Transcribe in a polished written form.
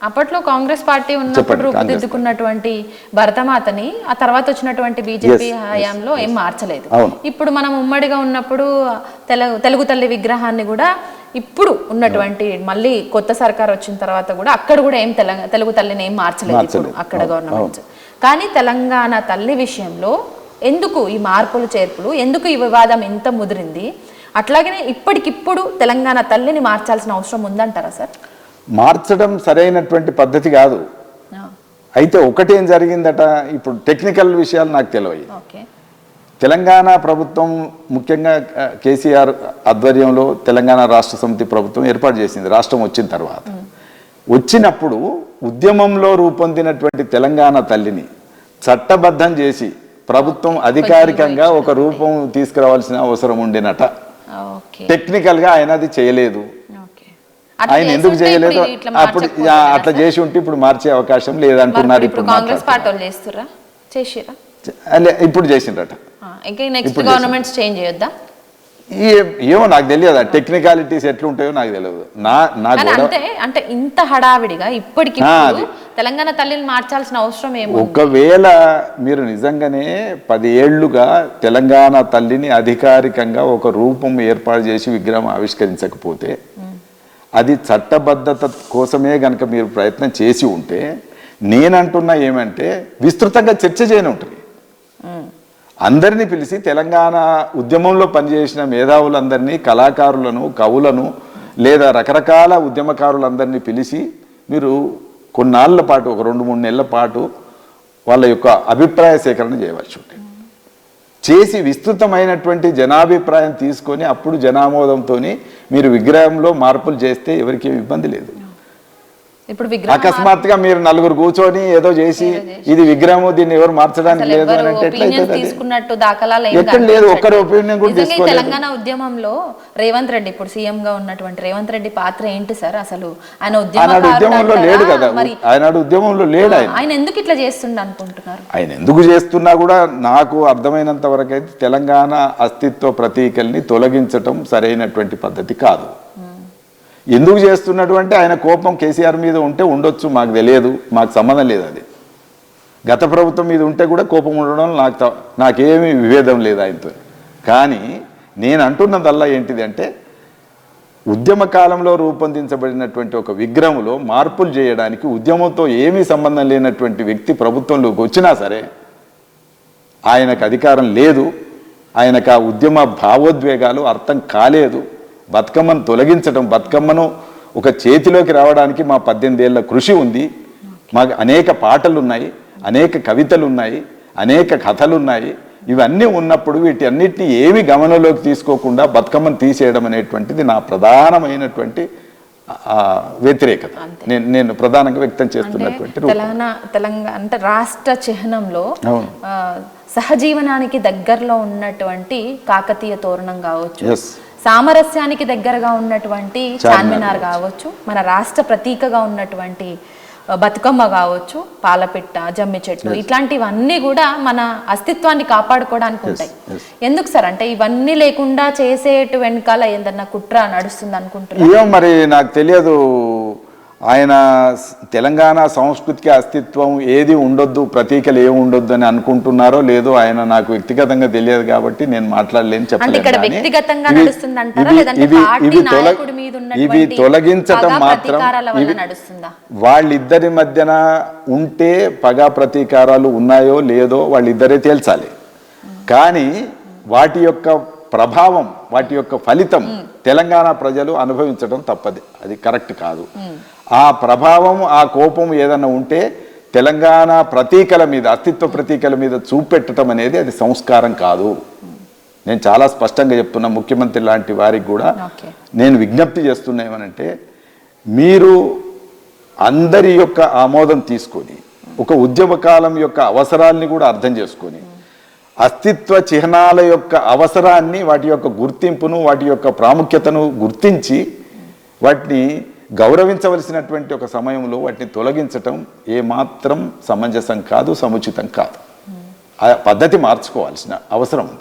అప్పట్లో కాంగ్రెస్ పార్టీ ఉన్నప్పుడు రూపుదిద్దుకున్నటువంటి భరతమాతని ఆ తర్వాత వచ్చినటువంటి బీజేపీ హయాంలో ఏం మార్చలేదు. ఇప్పుడు మనం ఉమ్మడిగా ఉన్నప్పుడు తెలుగు తల్లి విగ్రహాన్ని కూడా ఇప్పుడు ఉన్నటువంటి మళ్ళీ కొత్త సర్కార్ వచ్చిన తర్వాత కూడా అక్కడ కూడా ఏం తెలుగు తల్లిని ఏం మార్చలేదు ఇప్పుడు అక్కడ గవర్నమెంట్. కానీ తెలంగాణ తల్లి విషయంలో ఎందుకు ఈ మార్పులు చేర్పులు, ఎందుకు ఈ వివాదం ఎంత ముదిరింది? అట్లాగనే ఇప్పటికిప్పుడు తెలంగాణ తల్లిని మార్చాల్సిన అవసరం ఉందంటారా సార్? మార్చడం సరైనటువంటి పద్ధతి కాదు. అయితే ఒకటేం జరిగిందట, ఇప్పుడు టెక్నికల్ విషయాలు నాకు తెలియవు. తెలంగాణ ప్రభుత్వం ముఖ్యంగా కేసీఆర్ ఆధ్వర్యంలో తెలంగాణ రాష్ట్ర సమితి ప్రభుత్వం ఏర్పాటు చేసింది రాష్ట్రం వచ్చిన తర్వాత. వచ్చినప్పుడు ఉద్యమంలో రూపొందినటువంటి తెలంగాణ తల్లిని చట్టబద్ధం చేసి ప్రభుత్వం అధికారికంగా ఒక రూపం తీసుకురావాల్సిన అవసరం ఉండినట. టెక్నికల్గా ఆయన అది చేయలేదు. ఆయన ఎందుకు చేయలేదు? అప్పుడు అట్లా చేసి ఉంటే ఇప్పుడు మార్చే అవకాశం లేదంటున్నారు. ఇప్పుడు కాంగ్రెస్ పార్టీ వాళ్ళు చేస్తురా, చేసిరా, ఇప్పుడు చేసిండ్రట. నెక్స్ట్ గవర్నమెంట్స్ చేంజ్ చేయొద్దా? ఏమో నాకు తెలియదు, టెక్నికాలిటీస్ ఎట్లుంటాయో నాకు తెలియదు. అంటే ఇంత హడావిడిగా ఇప్పటికి తెలంగాణ తల్లిని మార్చాల్సిన అవసరం ఏమో. ఒకవేళ మీరు నిజంగానే 10 ఏళ్లుగా తెలంగాణ తల్లిని అధికారికంగా ఒక రూపం ఏర్పాటు చేసి విగ్రహం ఆవిష్కరించకపోతే, అది చట్టబద్ధత కోసమే గనక మీరు ప్రయత్నం చేసి ఉంటే, నేనంటున్నా ఏమంటే విస్తృతంగా చర్చ చేయని ఉంటుంది. అందరినీ పిలిచి తెలంగాణ ఉద్యమంలో పనిచేసిన మేధావులందరినీ, కళాకారులను, కవులను, లేదా రకరకాల ఉద్యమకారులందరినీ పిలిచి మీరు కొన్నాళ్ళ పాటు, ఒక 2-3 నెలల పాటు వాళ్ళ యొక్క అభిప్రాయ సేకరణ చేయవచ్చు. చేసి విస్తృతమైనటువంటి జనాభిప్రాయం తీసుకొని అప్పుడు జనామోదంతో మీరు విగ్రహంలో మార్పులు చేస్తే ఎవరికి ఇబ్బంది లేదు. అకస్మాత్తుగా మీరు 4 కూర్చొని ఏదో చేసి ఇది విగ్రహము, దీన్ని ఎవరు మార్చడానికి లేదు అని అంటే ఎక్కడ లేదు. ఒక్కరి ఒపీనియన్ కూడా తీసుకోలేదు. తెలంగాణ ఉద్యమంలో రేవంత్ రెడ్డి, ఇప్పుడు సీఎం గా ఉన్నటువంటి రేవంత్ రెడ్డి పాత్ర ఏంటి సార్? అసలు ఆయన ఉద్యమంలో లేడు కదా, ఆయన ఉద్యమంలో లేడు. ఆయన ఎందుకు ఇట్లా చేస్తుండ అనుకుంటున్నారు? ఆయన ఎందుకు చేస్తున్నా కూడా నాకు అర్థమైనంత వరకు అయితే తెలంగాణ అస్తిత్వ ప్రతీకల్ని తొలగించటం సరైనటువంటి పద్ధతి కాదు. ఎందుకు చేస్తున్నట్టు అంటే ఆయన కోపం కేసీఆర్ మీద ఉంటే ఉండొచ్చు, మాకు తెలియదు, మాకు సంబంధం లేదు. అది గత ప్రభుత్వం మీద ఉంటే కూడా కోపం ఉండడం నాకేమీ విభేదం లేదు ఆయనతో. కానీ నేను అంటున్నదల్లా ఏంటిది అంటే, ఉద్యమ కాలంలో రూపొందించబడినటువంటి ఒక విగ్రహంలో మార్పులు చేయడానికి ఉద్యమంతో ఏమీ సంబంధం లేనటువంటి వ్యక్తి ప్రభుత్వంలోకి వచ్చినా సరే ఆయనకు అధికారం లేదు. ఆయనకు ఆ ఉద్యమ భావోద్వేగాలు అర్థం కాలేదు. బతుకమ్మను తొలగించడం, బతుకమ్మను ఒక చేతిలోకి రావడానికి మా 18 ఏళ్ల కృషి ఉంది. మాకు అనేక పాటలు ఉన్నాయి, అనేక కవితలు ఉన్నాయి, అనేక కథలు ఉన్నాయి. ఇవన్నీ ఉన్నప్పుడు వీటి అన్నిటినీ ఏమి గమనంలోకి తీసుకోకుండా బతుకమ్మను తీసేయడం అనేటువంటిది నా ప్రధానమైనటువంటి వ్యతిరేకత. నేను ప్రధానంగా వ్యక్తం చేస్తున్నటువంటి తెలంగాణ అంటే రాష్ట్ర చిహ్నంలో సహజీవనానికి దగ్గరలో ఉన్నటువంటి కాకతీయ తోరణం కావచ్చు, సామరస్యానికి దగ్గరగా ఉన్నటువంటి చార్మినార్ కావచ్చు, మన రాష్ట్ర ప్రతీకగా ఉన్నటువంటి బతుకమ్మ కావచ్చు, పాలపిట్ట, జమ్మి చెట్టు, ఇట్లాంటివన్నీ కూడా మన అస్తిత్వాన్ని కాపాడుకోవడానికి ఉంటాయి. ఎందుకు సార్ అంటే ఇవన్నీ లేకుండా చేసేటు వెనకాల ఏదన్నా కుట్ర నడుస్తుంది అనుకుంటున్నాను. మరి నాకు తెలియదు. ఆయన తెలంగాణ సంస్కృతికి అస్తిత్వం ఏది ఉండొద్దు, ప్రతీకలు ఏమి ఉండొద్దు అని అనుకుంటున్నారో లేదో ఆయన నాకు వ్యక్తిగతంగా తెలియదు కాబట్టి నేను మాట్లాడలేని చెప్పలేదు. ఇవి తొలగించటం మాత్రం వాళ్ళిద్దరి మధ్యన ఉంటే పగా ప్రతీకారాలు ఉన్నాయో లేదో వాళ్ళిద్దరే తేల్చాలి. కానీ వాటి యొక్క ప్రభావం, వాటి యొక్క ఫలితం తెలంగాణ ప్రజలు అనుభవించడం తప్పది, అది కరెక్ట్ కాదు. ఆ ప్రభావం, ఆ కోపం ఏదన్నా ఉంటే తెలంగాణ ప్రతీకల మీద, అస్తిత్వ ప్రతీకల మీద చూపెట్టడం అనేది అది సంస్కారం కాదు. నేను చాలా స్పష్టంగా చెప్తున్నా. ముఖ్యమంత్రి లాంటి వారికి కూడా నేను విజ్ఞప్తి చేస్తున్నా ఏమనంటే, మీరు అందరి యొక్క ఆమోదం తీసుకొని ఒక ఉద్యమకాలం యొక్క అవసరాల్ని కూడా అర్థం చేసుకొని అస్తిత్వ చిహ్నాల యొక్క అవసరాన్ని, వాటి యొక్క గుర్తింపును, వాటి యొక్క ప్రాముఖ్యతను గుర్తించి వాటిని గౌరవించవలసినటువంటి ఒక సమయంలో వాటిని తొలగించటం ఏమాత్రం సమంజసం కాదు, సముచితం కాదు. ఆ పద్ధతి మార్చుకోవాల్సిన అవసరం ఉంది.